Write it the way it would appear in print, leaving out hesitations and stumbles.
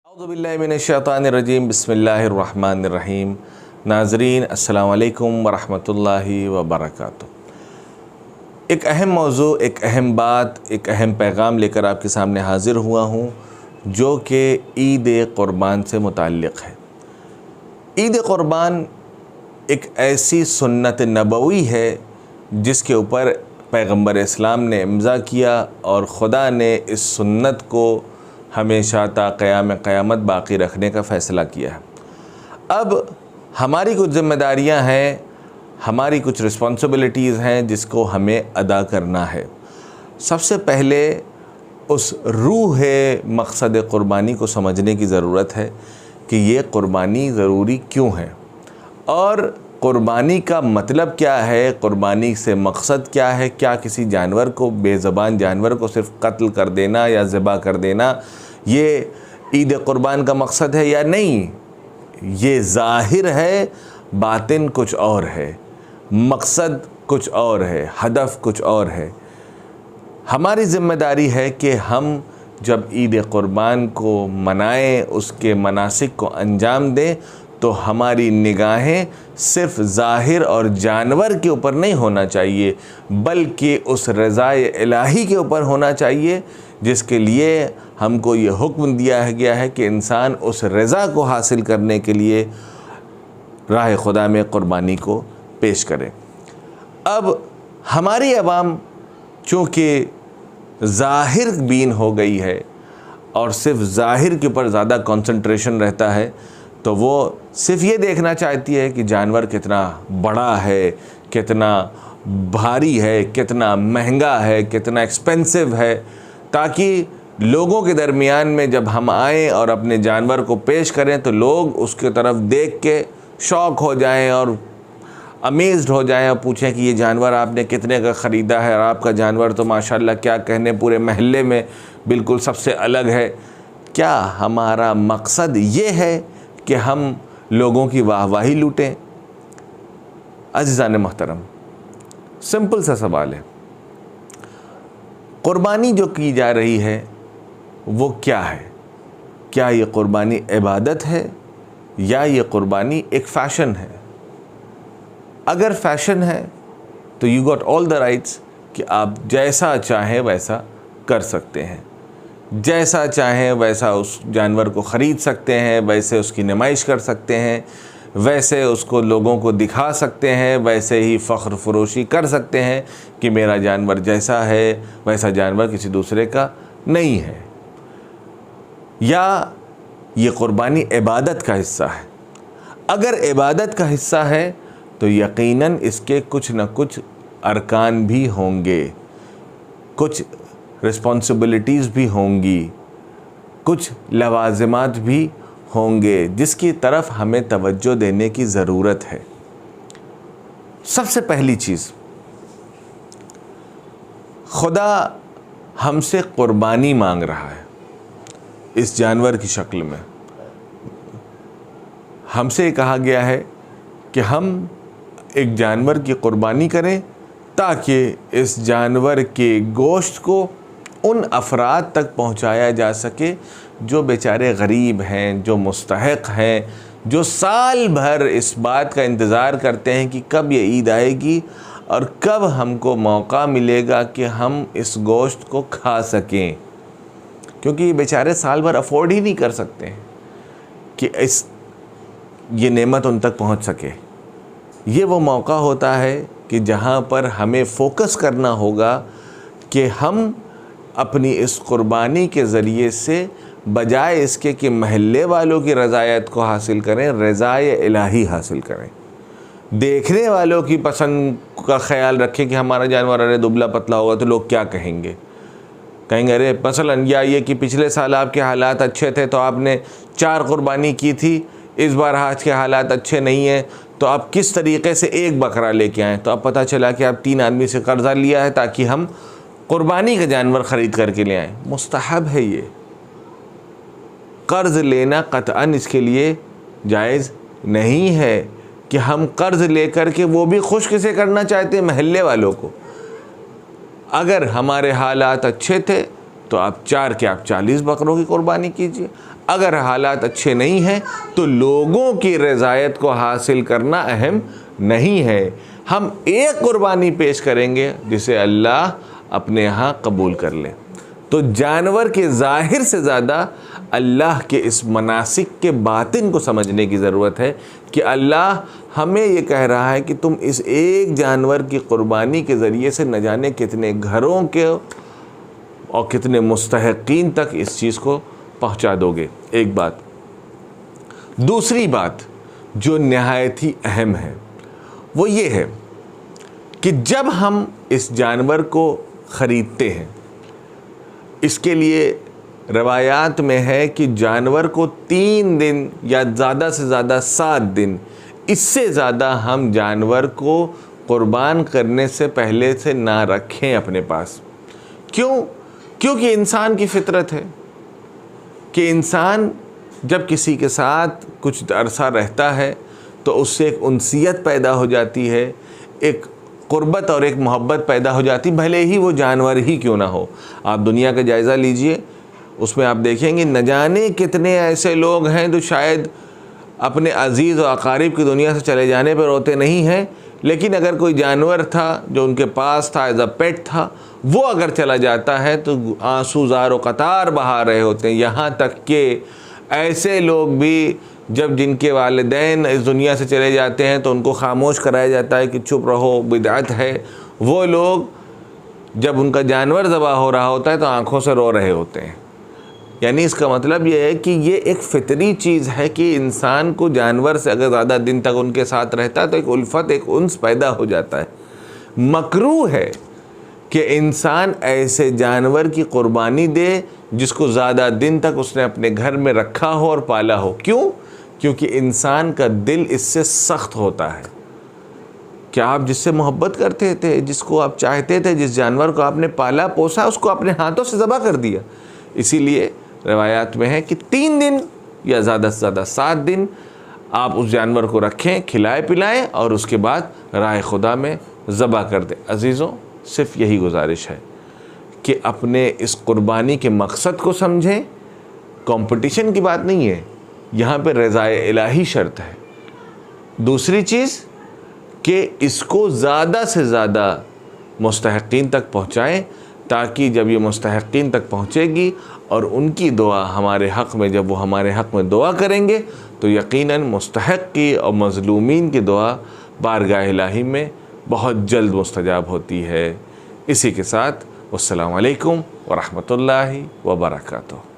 औज़ुबिल्लाहिमिनश्शैतानिर्रजीम बिस्मिल्लाहिर्रहमानिर्रहीम। नाज़रीन अस्सलामु अलैकुम वरहमतुल्लाहि वबरकातुहू। एक अहम मौज़ू, एक अहम बात, एक अहम पैगाम लेकर आपके सामने हाज़िर हुआ हूँ, जो कि ईद क़ुरबान से मुताल्लिक़ है। ईद क़ुरबान एक ऐसी सुन्नत नबवी है जिसके ऊपर पैगम्बर इस्लाम ने इम्ज़ा किया और ख़ुदा ने इस सुन्नत को हमेशा ता क़यामत बाक़ी रखने का फ़ैसला किया है। अब हमारी कुछ ज़िम्मेदारियां हैं, हमारी कुछ रिस्पॉन्सिबिलिटीज़ हैं जिसको हमें अदा करना है। सबसे पहले उस रूह मक़सद क़ुरबानी को समझने की ज़रूरत है कि ये क़ुरबानी ज़रूरी क्यों है और क़ुरबानी का मतलब क्या है, क़ुरबानी से मक़सद क्या है। क्या किसी जानवर को, बेज़बान जानवर को सिर्फ़ कत्ल कर देना या ज़िबा कर देना ये ईद क़ुरबान का मक़सद है या नहीं? ये ज़ाहिर है, बातिन कुछ और है, मक़सद कुछ और है, हदफ़ कुछ और है। हमारी ज़िम्मेदारी है कि हम जब ईद क़ुरबान को मनाएं, उसके मनासिक को अंजाम दें, तो हमारी निगाहें सिर्फ़ ज़ाहिर और जानवर के ऊपर नहीं होना चाहिए, बल्कि उस रज़ाए इलाही के ऊपर होना चाहिए, जिसके लिए हमको ये हुक्म दिया गया है कि इंसान उस रज़ा को हासिल करने के लिए राह खुदा में क़ुरबानी को पेश करे। अब हमारी अवाम चूँकि ज़ाहिर बीन हो गई है और सिर्फ़ ज़ाहिर के ऊपर ज़्यादा कंसंट्रेशन रहता है, तो वो सिर्फ़ ये देखना चाहती है कि जानवर कितना बड़ा है, कितना भारी है, कितना महंगा है, कितना एक्सपेंसिव है, ताकि लोगों के दरमियान में जब हम आएँ और अपने जानवर को पेश करें तो लोग उसके तरफ देख के शौक़ हो जाएं और अमेज़्ड हो जाएं और पूछें कि ये जानवर आपने कितने का ख़रीदा है, और आपका जानवर तो माशाल्लाह क्या कहने पूरे महल्ले में बिल्कुल सबसे अलग है। क्या हमारा मकसद ये है कि हम लोगों की वाहवाही लूटें? अज़ीज़ान मोहतरम, सिंपल सा सवाल है, क़ुरबानी जो की जा रही है वो क्या है? क्या ये क़ुरबानी इबादत है या ये क़ुरबानी एक फ़ैशन है? अगर फ़ैशन है तो you got all the rights कि आप जैसा चाहें वैसा कर सकते हैं, जैसा चाहें वैसा उस जानवर को ख़रीद सकते हैं, वैसे उसकी नुमाइश कर सकते हैं, वैसे उसको लोगों को दिखा सकते हैं, वैसे ही फ़ख्र फ़रोशी कर सकते हैं कि मेरा जानवर जैसा है वैसा जानवर किसी दूसरे का नहीं है। या ये क़ुरबानी इबादत का हिस्सा है? अगर इबादत का हिस्सा है तो यकीनन इसके कुछ न कुछ अरकान भी होंगे, कुछ रिस्पॉन्सिबिलिटीज़ भी होंगी, कुछ लवाज़िमात भी होंगे जिसकी तरफ हमें तवज्जो देने की ज़रूरत है। सबसे पहली चीज़, खुदा हमसे क़ुरबानी मांग रहा है इस जानवर की शक्ल में। हमसे कहा गया है कि हम एक जानवर की क़ुरबानी करें ताकि इस जानवर के गोश्त को उन अफराद तक पहुंचाया जा सके जो बेचारे गरीब हैं, जो मुस्तहक़ हैं, जो साल भर इस बात का इंतज़ार करते हैं कि कब ये ईद आएगी और कब हमको मौका मिलेगा कि हम इस गोश्त को खा सकें, क्योंकि ये बेचारे साल भर अफोर्ड ही नहीं कर सकते कि ये नेमत उन तक पहुंच सके। ये वो मौका होता है कि जहाँ पर हमें फ़ोकस करना होगा कि हम अपनी इस क़ुरबानी के ज़रिए से बजाय इसके कि महल्ले वालों की रज़ायत को हासिल करें, रज़ाए इलाही हासिल करें। देखने वालों की पसंद का ख्याल रखें कि हमारा जानवर अरे दुबला पतला होगा तो लोग क्या कहेंगे, कहेंगे अरे मसलन या ये कि पिछले साल आपके हालात अच्छे थे तो आपने 4 क़ुरबानी की थी, इस बार आज के हालात अच्छे नहीं हैं तो आप किस तरीक़े से एक बकरा लेके आएँ। तो अब पता चला कि आप 3 आदमी से कर्ज़ा लिया है ताकि हम क़ुरबानी का जानवर ख़रीद करके ले आएँ। मुस्तहब है ये, कर्ज़ लेना क़तअन इसके लिए जायज़ नहीं है कि हम कर्ज़ ले कर के वो भी खुश किसे करना चाहते हैं, महल्ले वालों को। अगर हमारे हालात अच्छे थे तो आप 4 के आप 40 बकरों की क़ुरबानी कीजिए। अगर हालात अच्छे नहीं हैं तो लोगों की रज़ायत को हासिल करना अहम नहीं है। हम एक कुर्बानी पेश करेंगे जिसे अल्लाह अपने यहाँ कबूल कर ले। तो जानवर के ज़ाहिर से ज़्यादा अल्लाह के इस मनासिक के बातिन को समझने की ज़रूरत है कि अल्लाह हमें ये कह रहा है कि तुम इस एक जानवर की कुर्बानी के ज़रिए से न जाने कितने घरों के और कितने मुस्तहक़ीन तक इस चीज़ को पहुंचा दोगे। एक बात। दूसरी बात जो नहायत ही अहम है वो ये है कि जब हम इस जानवर को ख़रीदते हैं, इसके लिए रवायात में है कि जानवर को 3 दिन या ज़्यादा से ज़्यादा 7 दिन, इससे ज़्यादा हम जानवर को कुर्बान करने से पहले से ना रखें अपने पास। क्यों? क्योंकि इंसान की फितरत है कि इंसान जब किसी के साथ कुछ अरसा रहता है तो उससे एक उनसियत पैदा हो जाती है, एक क़ुर्बत और एक मोहब्बत पैदा हो जाती, भले ही वो जानवर ही क्यों ना हो। आप दुनिया का जायज़ा लीजिए, उसमें आप देखेंगे न जाने कितने ऐसे लोग हैं जो शायद अपने अज़ीज़ और अकारिब की दुनिया से चले जाने पर रोते नहीं हैं, लेकिन अगर कोई जानवर था जो उनके पास था, एज अ पेट था, वो अगर चला जाता है तो आंसू ज़ारो कतार बहा रहे होते हैं। यहाँ तक कि ऐसे लोग भी जब जिनके वालिदैन इस दुनिया से चले जाते हैं तो उनको खामोश कराया जाता है कि चुप रहो, बिदअत है। वो लोग जब उनका जानवर ज़बह हो रहा होता है तो आँखों से रो रहे होते हैं। यानी इसका मतलब ये है कि ये एक फ़ितरी चीज़ है कि इंसान को जानवर से अगर ज़्यादा दिन तक उनके साथ रहता है तो एक उल्फत, एक उन्स पैदा हो जाता है। मकरूह है कि इंसान ऐसे जानवर की कुर्बानी दे जिसको ज़्यादा दिन तक उसने अपने घर में रखा हो और पाला हो। क्यों? क्योंकि इंसान का दिल इससे सख्त होता है। क्या आप जिससे मोहब्बत करते थे, जिसको आप चाहते थे, जिस जानवर को आपने पाला पोसा, उसको अपने हाथों से ज़बह कर दिया। इसीलिए रवायात में है कि 3 दिन या ज़्यादा से ज़्यादा 7 दिन आप उस जानवर को रखें, खिलाएं पिलाएं और उसके बाद राह खुदा में ज़बह कर दें। अज़ीज़ों, सिर्फ़ यही गुजारिश है कि अपने इस कुर्बानी के मकसद को समझें। कंपटीशन की बात नहीं है, यहाँ पे रज़ाए इलाही शर्त है। दूसरी चीज़ कि इसको ज़्यादा से ज़्यादा मुस्तहक़ीन तक पहुँचाएँ, ताकि जब ये मुस्तहक़ीन तक पहुँचेगी और उनकी दुआ हमारे हक़ में, जब वो हमारे हक़ में दुआ करेंगे तो यकीनन मुस्तहक़ की और मज़लूमीन की दुआ बारगाह इलाही में बहुत जल्द मुस्तजाब होती है। इसी के साथ अस्सलामु अलैकुम व रहमतुल्लाहि व बरकातुहू।